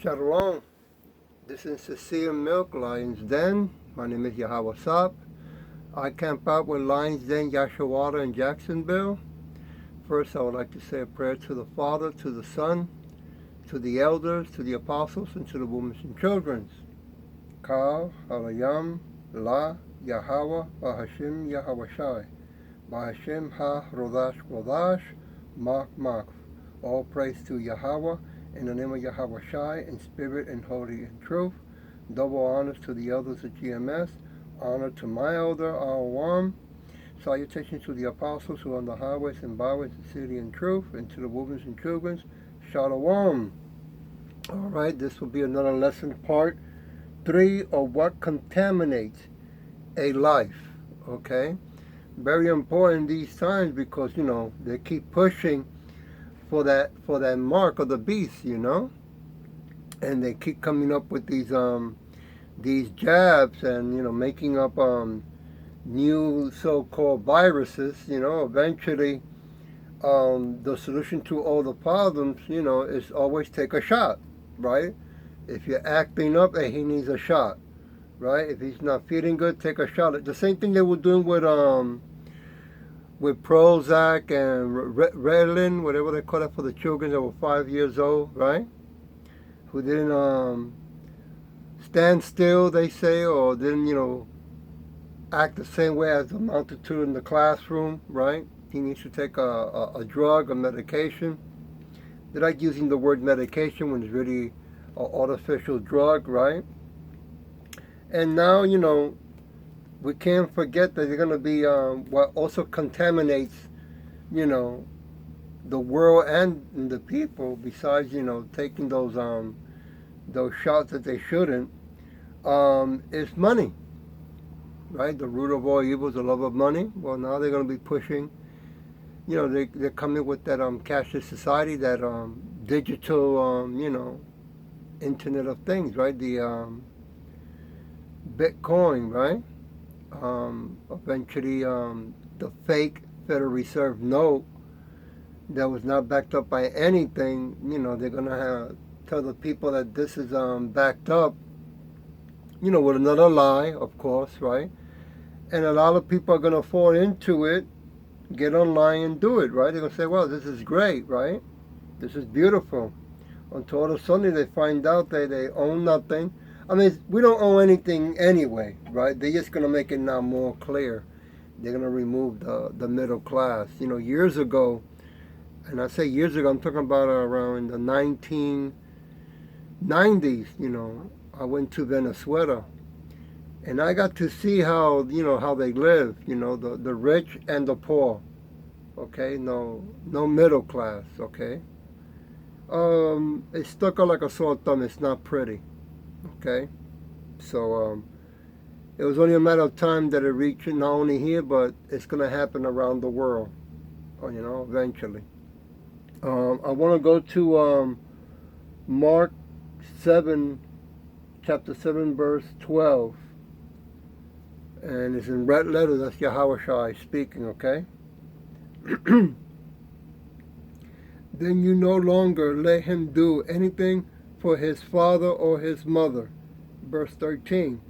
Shalom. This is Cecile Milk, Lion's Den. My name is Yahawah. I camp out with Lion's Den, Yahawah in Jacksonville. First, I would like to say a prayer to the Father, to the Son, to the elders, to the apostles, and to the women and children. Ka, Halayam, La, Yahawah, bahasham, Yahawashi. Bahasham, Ha, Rodash, Mak. All praise to Yahawah. In the name of Yahawashi, in spirit and holy and truth. Double honors to the elders of GMS. Honor to my elder, Yahawah. Salutations to the apostles who are on the highways and byways of city and truth. And to the women and children, Shalom. Alright, this will be another lesson, part 3 of what contaminates a life. Okay? Very important these times because, they keep pushing for that mark of the beast, and they keep coming up with these jabs and making up new so-called viruses. Eventually the solution to all the problems is always take a shot, right? If you're acting up, hey, he needs a shot, right? If he's not feeling good, take a shot. The same thing they were doing with Prozac and Ritalin, whatever they call it, for the children that were 5 years old, right? Who didn't stand still, they say, or didn't, act the same way as the multitude in the classroom, right? He needs to take a drug, a medication. They like using the word medication when it's really an artificial drug, right? And now, we can't forget that they're going to be what also contaminates, the world and the people. Besides, taking those shots that they shouldn't, is money, right? The root of all evil is the love of money. Well, now they're going to be pushing. They're coming with that cashless society, that digital, Internet of Things, right? The Bitcoin, right? Eventually the fake Federal Reserve note that was not backed up by anything, they're going to tell the people that this is backed up, with another lie, of course, right? And a lot of people are going to fall into it, get online and do it, right? They're going to say, well, this is great, right? This is beautiful. Until all of a sudden they find out that they own nothing. I mean, we don't owe anything anyway, right? They're just going to make it now more clear. They're going to remove the middle class. Years ago, and I say years ago, I'm talking about around the 1990s, I went to Venezuela. And I got to see how, how they live, the rich and the poor, okay? No middle class, okay? It's stuck out like a sore thumb. It's not pretty. Okay, so it was only a matter of time that it reached not only here, but it's going to happen around the world, eventually. I want to go to Mark 7, chapter 7, verse 12. And it's in red letters. That's Yahawashi speaking, okay? Then you no longer let him do anything for his father or his mother. Verse 13,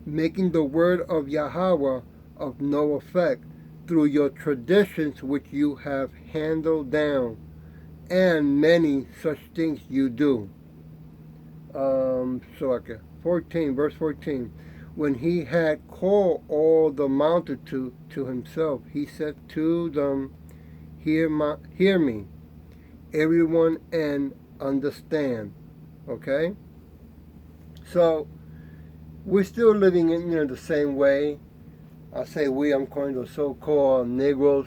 making the word of Yahawah of no effect through your traditions which you have handled down, and many such things you do. 14, verse 14, when he had called all the multitude to himself, he said to them, hear me, everyone, and understand. Okay, so we're still living in the same way. I say we, I'm calling the so-called Negroes,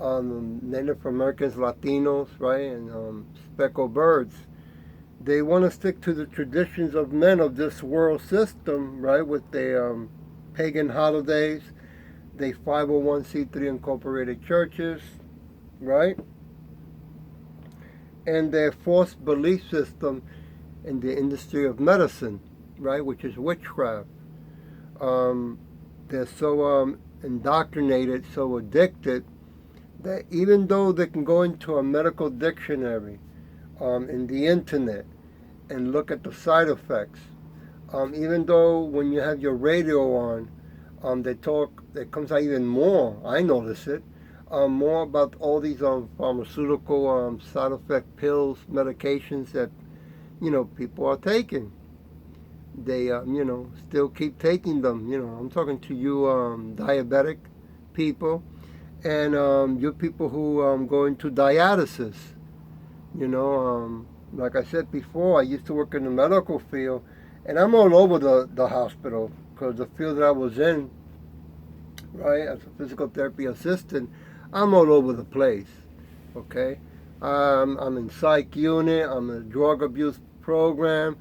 Native Americans, Latinos, right, and speckled birds. They want to stick to the traditions of men of this world system, right, with their pagan holidays, they 501c3 incorporated churches, right, and their false belief system in the industry of medicine, right, which is witchcraft. They're so indoctrinated, so addicted, that even though they can go into a medical dictionary in the internet and look at the side effects. Even though when you have your radio on, they talk, it comes out even more, I notice it, more about all these pharmaceutical side effect pills, medications that, people are taking. They, still keep taking them. I'm talking to you diabetic people and you people who go into dialysis. Like I said before, I used to work in the medical field, and I'm all over the hospital because the field that I was in, right, as a physical therapy assistant, I'm all over the place, okay? I'm in psych unit, I'm in a drug abuse program,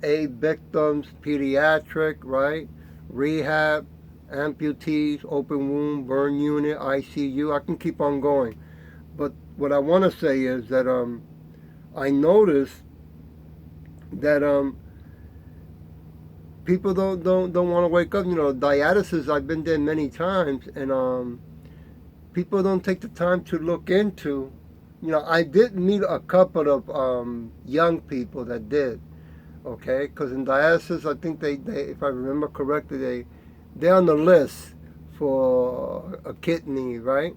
aid victims, pediatric, right, rehab, amputees, open wound, burn unit, ICU. I can keep on going. But what I want to say is that I noticed that people don't want to wake up. Dialysis, I've been there many times, and people don't take the time to look into. I did meet a couple of young people that did, okay? Because in dialysis, I think they, if I remember correctly, they're on the list for a kidney, right?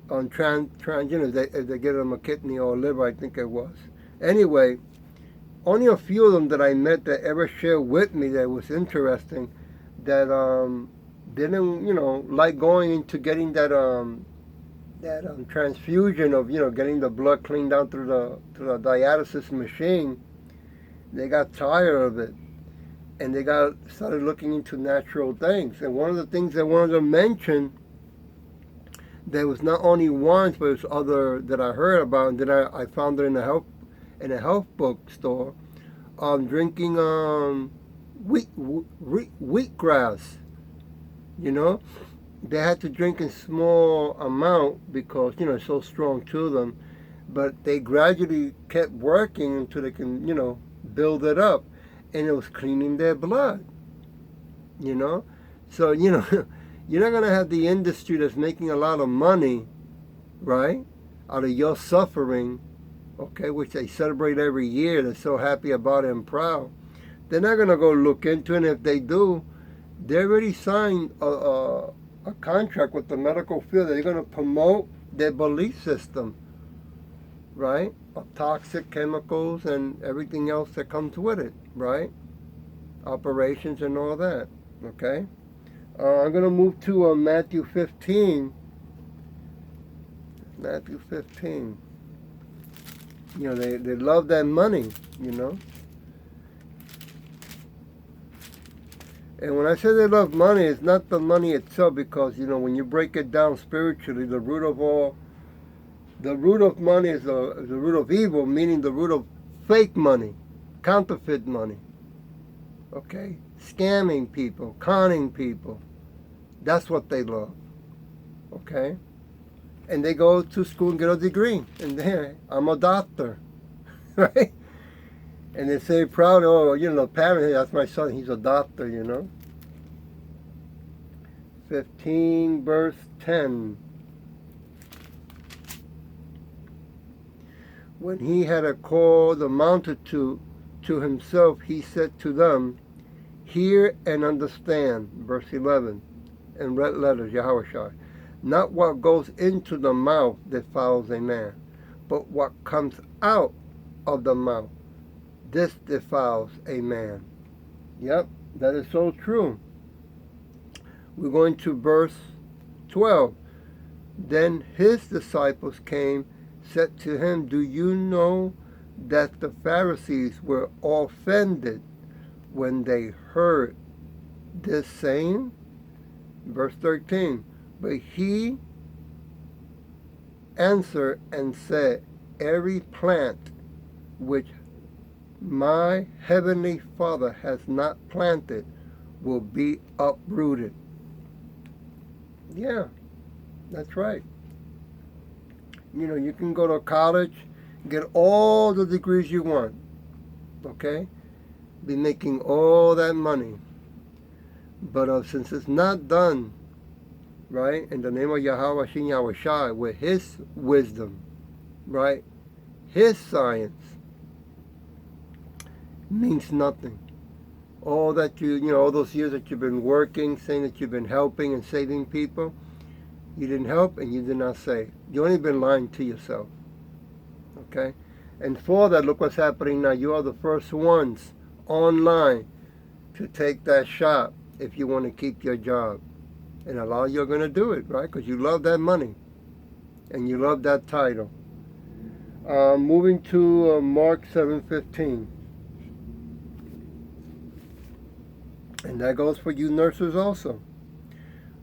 On if they get them a kidney or a liver, I think it was. Anyway, only a few of them that I met that ever shared with me that was interesting, that didn't like going into getting that transfusion of getting the blood cleaned out through the dialysis machine. They got tired of it, and they started looking into natural things. And one of the things they wanted to mention, there was not only once, but it was other that I heard about, and then I found it in a health bookstore. Drinking wheatgrass. They had to drink in small amount because it's so strong to them. But they gradually kept working until they can build it up, and it was cleaning their blood. So you're not going to have the industry that's making a lot of money, right, out of your suffering, okay, which they celebrate every year. They're so happy about it and proud. They're not going to go look into it, and if they do, they already signed a contract with the medical field that they're going to promote their belief system, right, of toxic chemicals and everything else that comes with it, right, operations and all that, okay? I'm going to move to Matthew 15. Matthew 15. They love that money, And when I say they love money, it's not the money itself, because, when you break it down spiritually, the root of money is the root of evil, meaning the root of fake money, counterfeit money, okay? Scamming people, conning people. That's what they love, okay? And they go to school and get a degree, and there, I'm a doctor, right? And they say proud, parent, hey, that's my son, he's a doctor, 15, verse 10. When he had called the multitude to himself, he said to them, hear and understand, verse 11, in red letters, Yahawashi. Not what goes into the mouth defiles a man, but what comes out of the mouth, this defiles a man. Yep, that is so true. We're going to verse 12. Then his disciples came, said to him, do you know that the Pharisees were offended when they heard this saying? Verse 13. But he answered and said, every plant which my heavenly Father has not planted will be uprooted. Yeah, that's right. You can go to college, get all the degrees you want, okay? Be making all that money. But since it's not done, right, in the name of Yahawashi and Yahawashi, with his wisdom, right, his science, means nothing. All that all those years that you've been working, saying that you've been helping and saving people, you didn't help and you did not save. You only been lying to yourself. Okay? And for that, look what's happening now. You are the first ones online to take that shot if you want to keep your job. And a lot of you are going to do it, right? Because you love that money and you love that title. Moving to Mark 7:15. And that goes for you nurses also.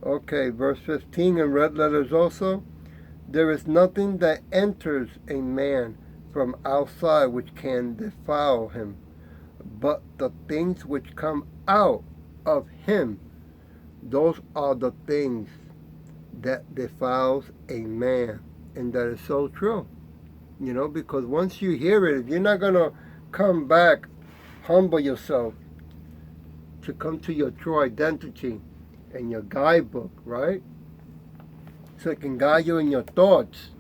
Okay, verse 15 in red letters also. There is nothing that enters a man from outside which can defile him, but the things which come out of him, those are the things that defiles a man. And that is so true. Because once you hear it, if you're not going to come back, humble yourself, to come to your true identity and your guidebook, right? So it can guide you in your thoughts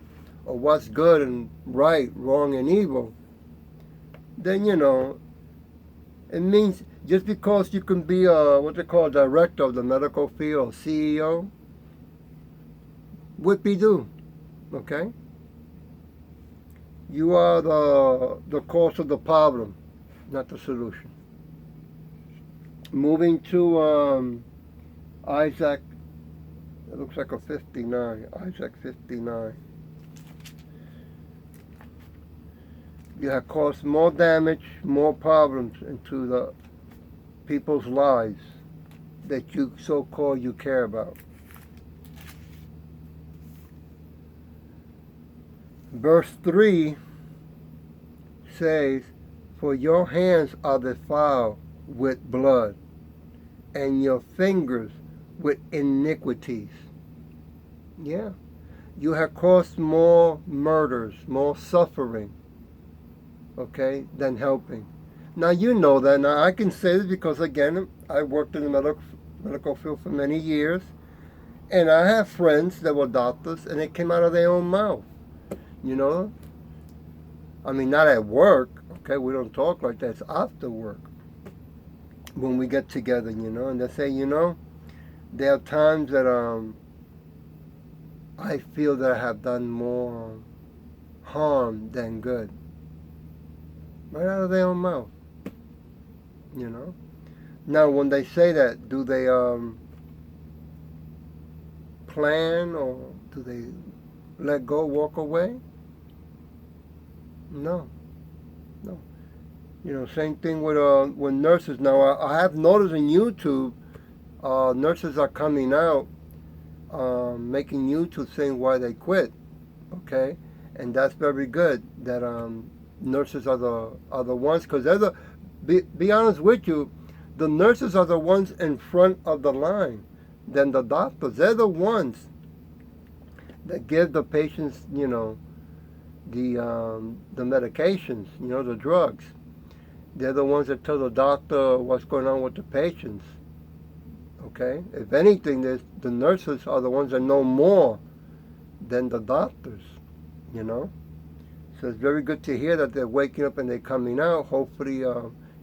of what's good and right, wrong and evil. Then, it means just because you can be what they call director of the medical field, or CEO, whoopee-doo, okay? You are the cause of the problem, not the solution. Moving to Isaac, it looks like a 59, Isaac 59. You have caused more damage, more problems into the people's lives that you so-called you care about. Verse 3 says, for your hands are defiled with blood, and your fingers with iniquities. Yeah. You have caused more murders, more suffering, okay, than helping. Now you know that. Now I can say this because, again, I worked in the medical field for many years, and I have friends that were doctors, and it came out of their own mouth. I mean, not at work, okay, we don't talk like that, it's after work. When we get together, and they say, there are times that I feel that I have done more harm than good. Right out of their own mouth. Now, when they say that, do they plan, or do they let go, walk away? No. Same thing with nurses. Now, I have noticed in YouTube, nurses are coming out, making YouTube saying why they quit. Okay, and that's very good. That nurses are the ones, because they're be honest with you, the nurses are the ones in front of the line. Then the doctors, they're the ones that give the patients, the medications, the drugs. They're the ones that tell the doctor what's going on with the patients. Okay? If anything, the nurses are the ones that know more than the doctors, So it's very good to hear that they're waking up and they're coming out. Hopefully,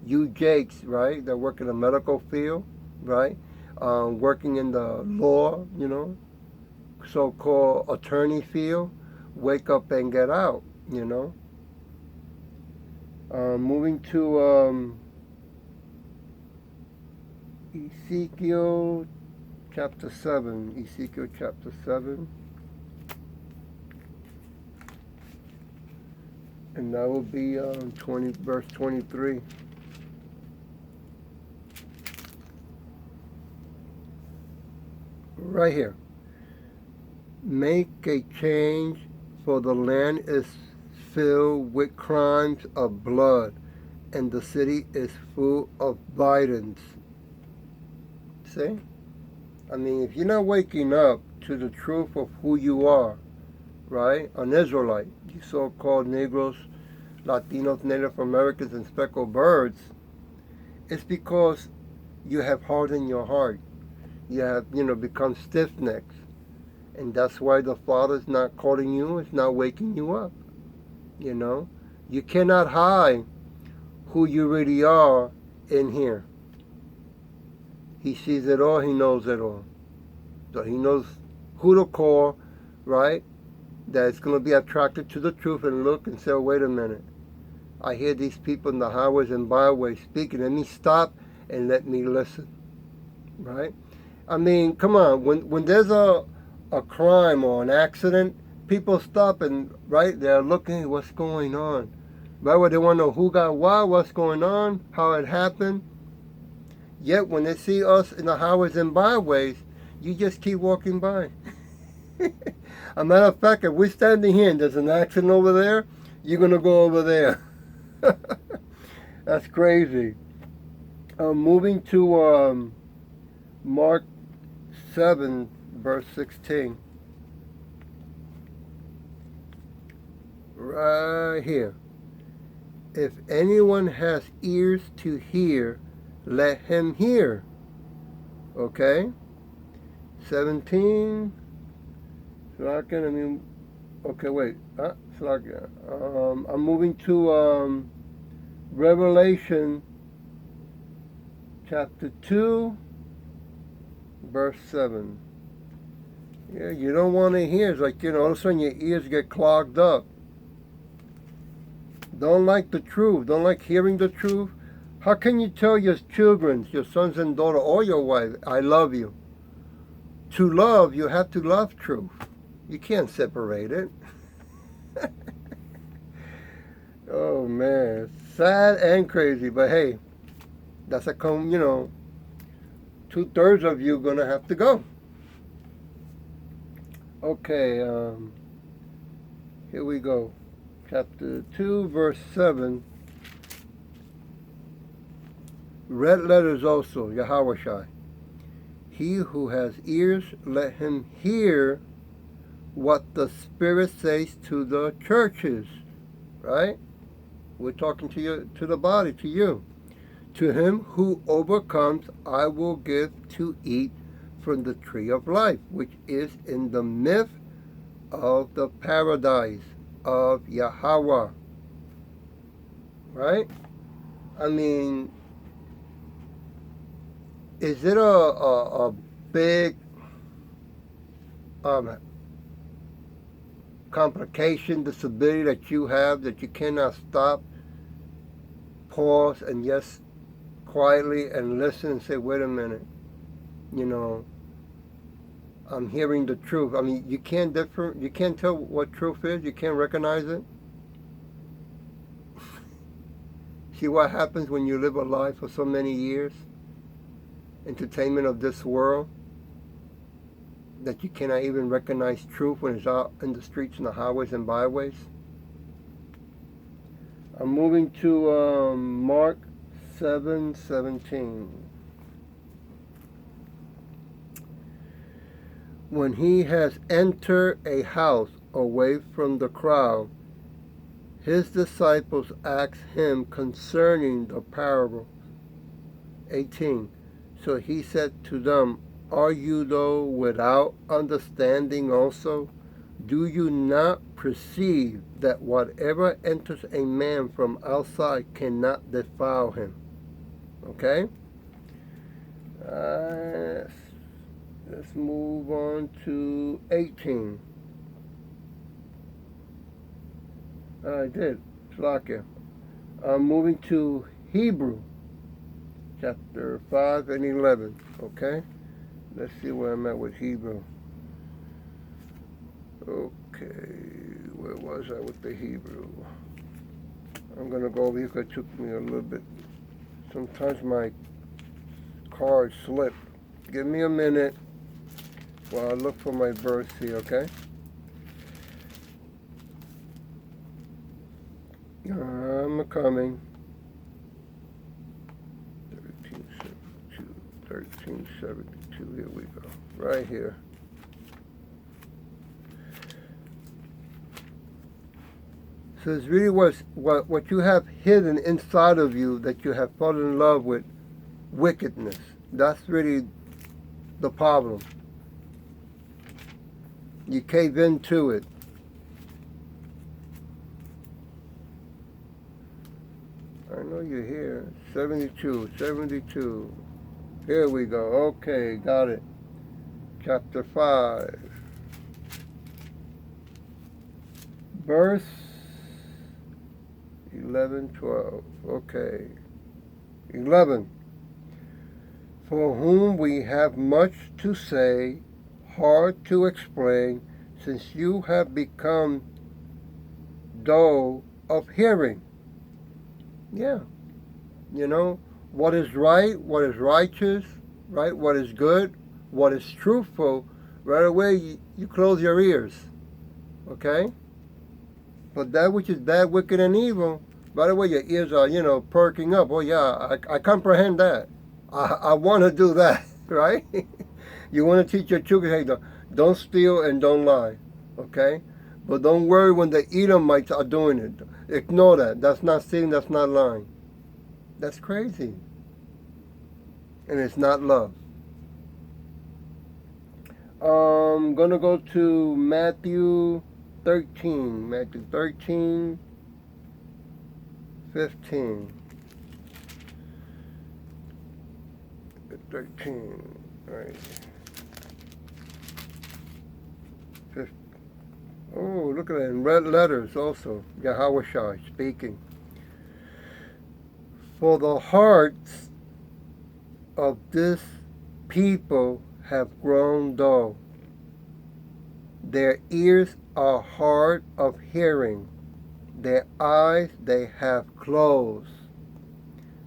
you Jakes, right, that work in the medical field, right, working in the law, so-called attorney field, wake up and get out, Moving to Ezekiel chapter 7. Ezekiel chapter 7. And that will be verse 23. Right here. Make a change, for the land is filled with crimes of blood, and the city is full of violence. See? I mean, if you're not waking up to the truth of who you are, right? An Israelite, you so-called Negroes, Latinos, Native Americans, and speckled birds, it's because you have hardened your heart. You have, become stiff-necked. And that's why the Father's not calling you, it's not waking you up. You cannot hide who you really are in here. He sees it all, he knows it all. So he knows who to call, right? That is going to be attracted to the truth and look and say, oh, wait a minute. I hear these people in the highways and byways speaking. Let me stop and let me listen, right? I mean, come on. When there's a crime or an accident, people stop and, right, they're looking, what's going on? Right, where they want to know who got what, what's going on, how it happened. Yet when they see us in the highways and byways, you just keep walking by. A matter of fact, if we're standing here and there's an accident over there, you're going to go over there. That's crazy. Moving to Mark 7, verse 16. Right here. If anyone has ears to hear, let him hear. Okay? 17. Slacking, I mean, okay, wait. Slacking. I'm moving to Revelation chapter 2, verse 7. Yeah, you don't want to hear. It's like, all of a sudden your ears get clogged up. Don't like the truth. Don't like hearing the truth. How can you tell your children, your sons and daughter, or your wife, I love you? To love, you have to love truth. You can't separate it. Oh, man. Sad and crazy. But hey, that's a 2/3 of you going to have to go. Okay, here we go. Chapter 2, verse 7. Red letters also, Yahawashi. He who has ears, let him hear what the Spirit says to the churches. Right? We're talking to you, to the body, to you. To him who overcomes, I will give to eat from the tree of life, which is in the midst of the paradise of Yahawah. Right? I mean, is it a big complication, disability that you have that you cannot stop, pause, and just quietly and listen and say, wait a minute, I'm hearing the truth. I mean, you can't tell what truth is, you can't recognize it. See what happens when you live a life for so many years, entertainment of this world, that you cannot even recognize truth when it's out in the streets and the highways and byways. I'm moving to Mark 7:17. When he has entered a house away from the crowd, his disciples asked him concerning the parable. 18. So he said to them, are you though without understanding also? Do you not perceive that whatever enters a man from outside cannot defile him? Okay? Let's move on to 18. I did. Slakia. I'm moving to Hebrew, chapter 5 and 11. Okay? Let's see where I'm at with Hebrew. Okay, where was I with the Hebrew? I'm going to go over here because it took me a little bit. Sometimes my cards slip. Give me a minute while I look for my verse here, okay? I'm coming. 1372, here we go. Right here. So it's really what you have hidden inside of you, that you have fallen in love with wickedness. That's really the problem. You cave into it. I know you're here. 72, 72. Here we go. Okay, got it. Chapter 5. Verse 11, 12. Okay. 11. For whom we have much to say, hard to explain, since you have become dull of hearing. Yeah. You know, what is right, what is righteous, right? What is good, what is truthful, right away you close your ears. Okay? But that which is bad, wicked, and evil, right away your ears are, perking up. Oh yeah, I comprehend that. I want to do that, right? You want to teach your children, hey, don't steal and don't lie, okay? But don't worry when the Edomites are doing it. Ignore that. That's not stealing, that's not lying. That's crazy. And it's not love. I'm going to go to Matthew 13. Matthew 13, 15. 13, right. 15. Oh, look at that, in red letters also. Yahawashi speaking. For the hearts of this people have grown dull. Their ears are hard of hearing. Their eyes they have closed,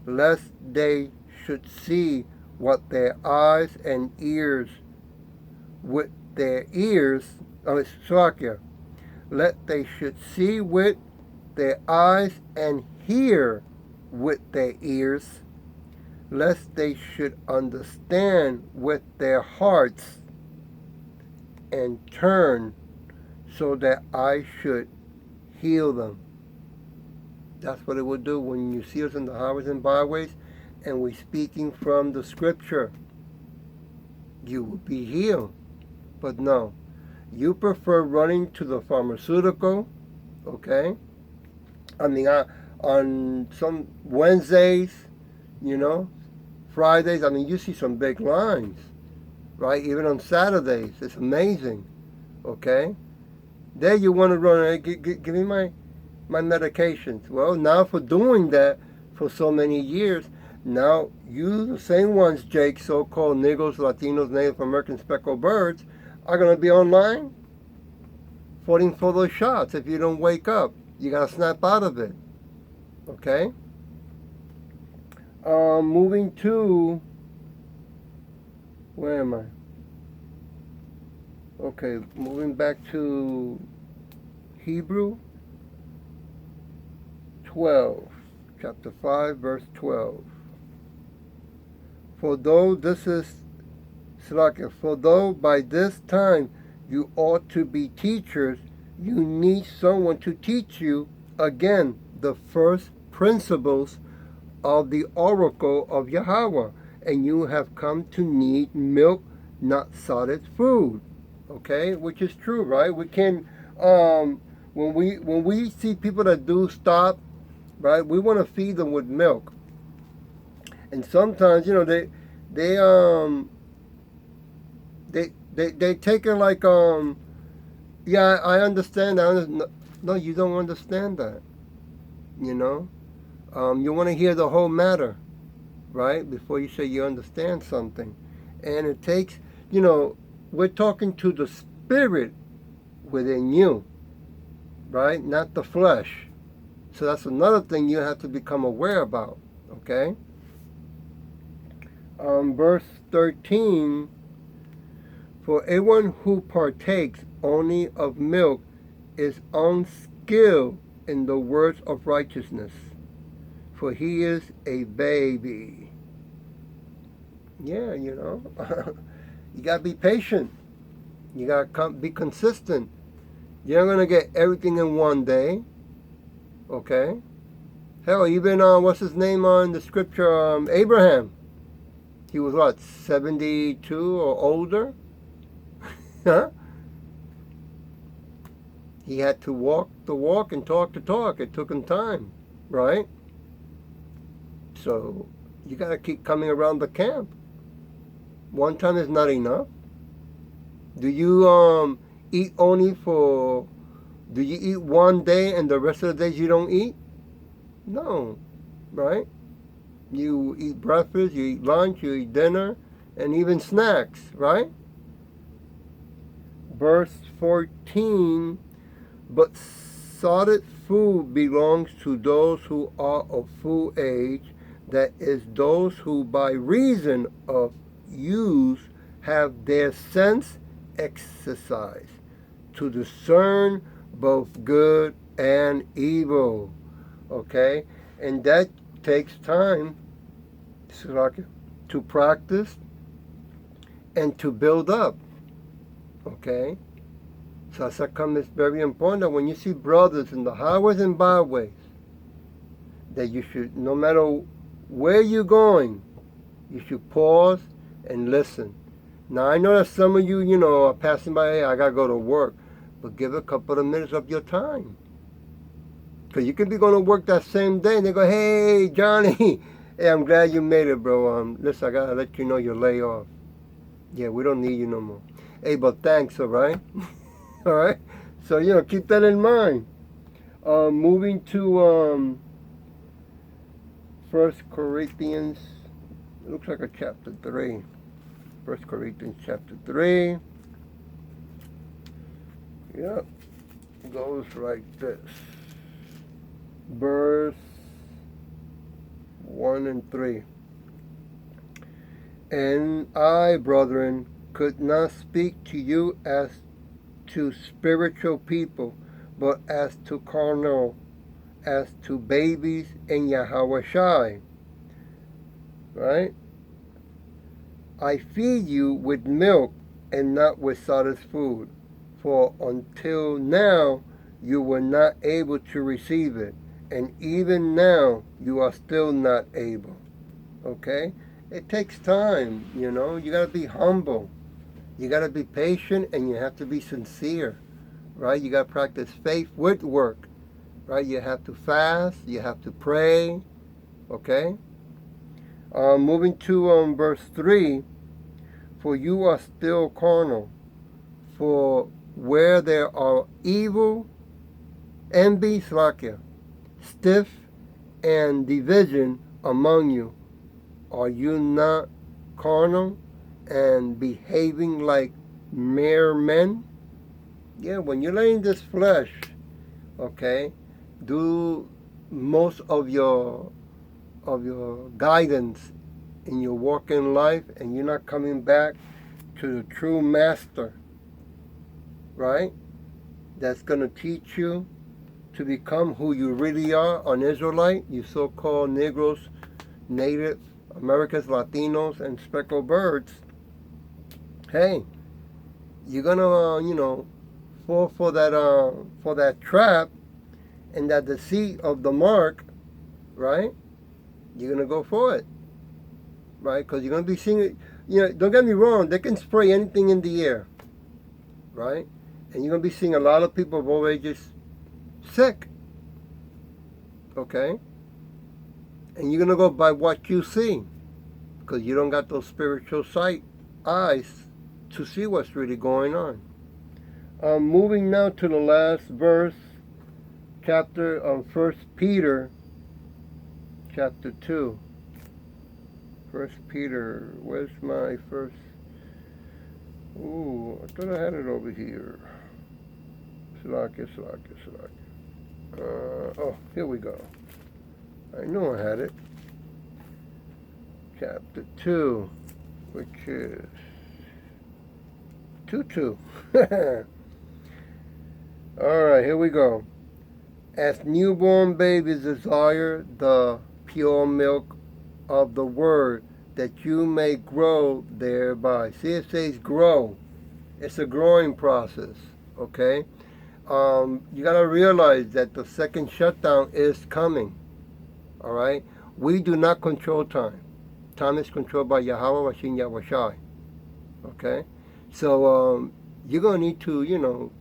lest they should see what their eyes and ears with their ears, let they should see with their eyes and hear with their ears, lest they should understand with their hearts and turn so that I should heal them. That's what it would do when you see us in the highways and byways and we're speaking from the scripture. You will be healed. But no, you prefer running to the pharmaceutical, okay? I mean, on some Wednesdays, Fridays, I mean, you see some big lines, right? Even on Saturdays, it's amazing, okay? There you want to run, give me my medications. Well, now for doing that for so many years, now you, the same ones, Jake, so-called Negroes, Latinos, Native American, speckled birds, are going to be online falling for those shots. If you don't wake up, you got to snap out of it. Okay? Moving to, where am I? Okay, moving back to Hebrew 12, chapter 5, verse 12. For though by this time you ought to be teachers, you need someone to teach you again the first principles of the oracle of Yahawah, and you have come to need milk, not solid food. Okay, which is true, right? We can, when we see people that do stop, right, we want to feed them with milk, and sometimes they take it like yeah, I understand. No, you don't understand that. You want to hear the whole matter, right, before you say you understand something. And it takes, we're talking to the spirit within you, right, not the flesh. So that's another thing you have to become aware about, okay? Verse 13, for everyone who partakes only of milk is unskilled in the words of righteousness, for he is a baby. Yeah, you got to be patient. You got to be consistent. You're not going to get everything in one day, okay? Hell, even, what's his name on the scripture, Abraham. He was what, 72 or older? Huh? He had to walk the walk and talk the talk. It took him time, right? So you got to keep coming around the camp. One time is not enough. Do you eat only for, do you eat one day and the rest of the days you don't eat? No, right? You eat breakfast, you eat lunch, you eat dinner, and even snacks, right? Verse 14, but solid food belongs to those who are of full age, that is, those who by reason of use have their sense exercised to discern both good and evil. Okay? And that takes time to practice and to build up. Okay? So as I come, it's very important that when you see brothers in the highways and byways, that you should, no matter where you're going, you should pause and listen. Now I know that some of you, are passing by, hey, I gotta go to work, but give a couple of minutes of your time. Because you could be going to work that same day and they go, hey, Johnny, hey, I'm glad you made it, bro. Listen, I gotta let you know you're laid off. Yeah, we don't need you no more. Hey, but thanks, all right? All right? So, keep that in mind. Moving to 1 Corinthians, it looks like a chapter 3. 1 Corinthians chapter 3. Yep. It goes like this. Verse 1 and 3. And I, brethren, could not speak to you as to spiritual people, but as to carnal, as to babies in Yahawashi. Right? I feed you with milk and not with solid food, for until now you were not able to receive it, and even now you are still not able. Okay? It takes time, you got to be humble. You got to be patient, and you have to be sincere, right? You got to practice faith with work, right? You have to fast, you have to pray, okay? Moving to verse 3, for you are still carnal, for where there are evil, envy, slakia, stiff, and division among you, are you not carnal and behaving like mere men? Yeah, when you're letting this flesh, okay, do most of your guidance in your walk in life, and you're not coming back to the true master, right? That's going to teach you to become who you really are, an Israelite, you so-called Negroes, Native Americans, Latinos, and speckled birds. Hey, you're gonna, fall for that trap and that deceit of the mark, right? You're gonna go for it, right? Because you're gonna be seeing it. Don't get me wrong. They can spray anything in the air, right? And you're gonna be seeing a lot of people of all ages sick. Okay? And you're gonna go by what you see, because you don't got those spiritual eyes to see what's really going on. Moving now to the last verse, chapter of 1 Peter, chapter 2. 1 Peter, where's my first? Ooh, I thought I had it over here. Slakia. Oh, here we go. I know I had it. Chapter 2, which is 2:2. Alright, here we go. As newborn babies desire the pure milk of the word, that you may grow thereby. See, it says grow. It's a growing process, okay? You got to realize that the second shutdown is coming, all right? We do not control time. Time is controlled by Yahawah, Yahawashi, okay? So you're going to need to,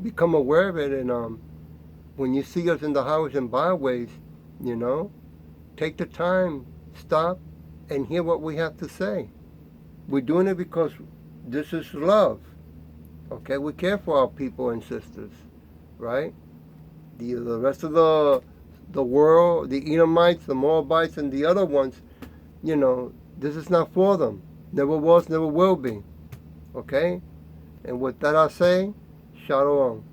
become aware of it. And when you see us in the highways and byways, take the time, stop, and hear what we have to say. We're doing it because this is love. Okay, we care for our people and sisters, right? The rest of the world, the Edomites, the Moabites, and the other ones, this is not for them. Never was, never will be. Okay? And with that I say, Shalom.